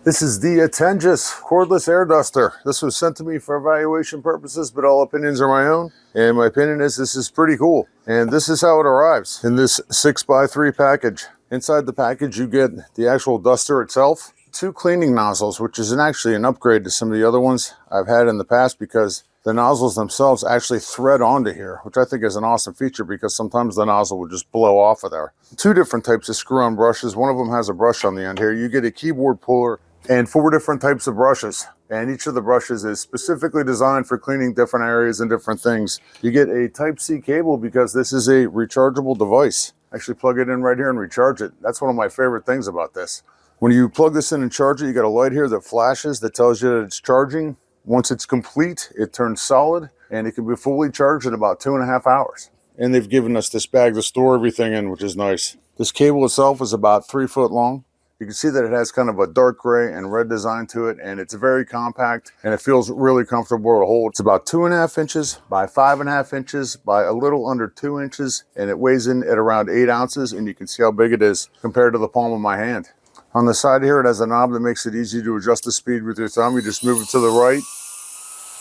This is the ATEngeus cordless air duster. This was sent to me for evaluation purposes, but all opinions are my own. And my opinion is this is pretty cool. And this is how it arrives in this 6x3 package. Inside the package, you get the actual duster itself, 2 cleaning nozzles, which is actually an upgrade to some of the other ones I've had in the past because the nozzles themselves actually thread onto here, which I think is an awesome feature because sometimes the nozzle will just blow off of there. 2 different types of screw-on brushes. One of them has a brush on the end here. You get a keyboard puller and 4 different types of brushes. And each of the brushes is specifically designed for cleaning different areas and different things. You get a Type-C cable because this is a rechargeable device. Actually plug it in right here and recharge it. That's one of my favorite things about this. When you plug this in and charge it, you got a light here that flashes that tells you that it's charging. Once it's complete, it turns solid and it can be fully charged in about 2.5 hours. And they've given us this bag to store everything in, which is nice. This cable itself is about 3 foot long. You can see that it has kind of a dark gray and red design to it, and it's very compact and it feels really comfortable to hold. It's about 2.5 inches by 5.5 inches by a little under 2 inches, and it weighs in at around 8 ounces, and you can see how big it is compared to the palm of my hand. On the side here, it has a knob that makes it easy to adjust the speed with your thumb. You just move it to the right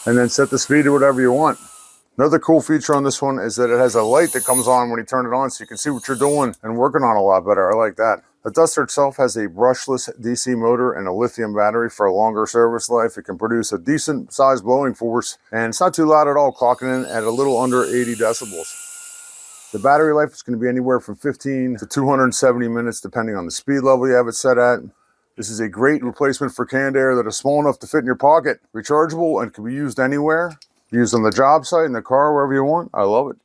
and then set the speed to whatever you want. Another cool feature on this one is that it has a light that comes on when you turn it on, so you can see what you're doing and working on a lot better. I like that. The duster itself has a brushless DC motor and a lithium battery for a longer service life. It can produce a decent sized blowing force, and it's not too loud at all, clocking in at a little under 80 decibels. The battery life is going to be anywhere from 15 to 270 minutes, depending on the speed level you have it set at. This is a great replacement for canned air that is small enough to fit in your pocket, rechargeable, and can be used anywhere. Used on the job site, in the car, wherever you want. I love it.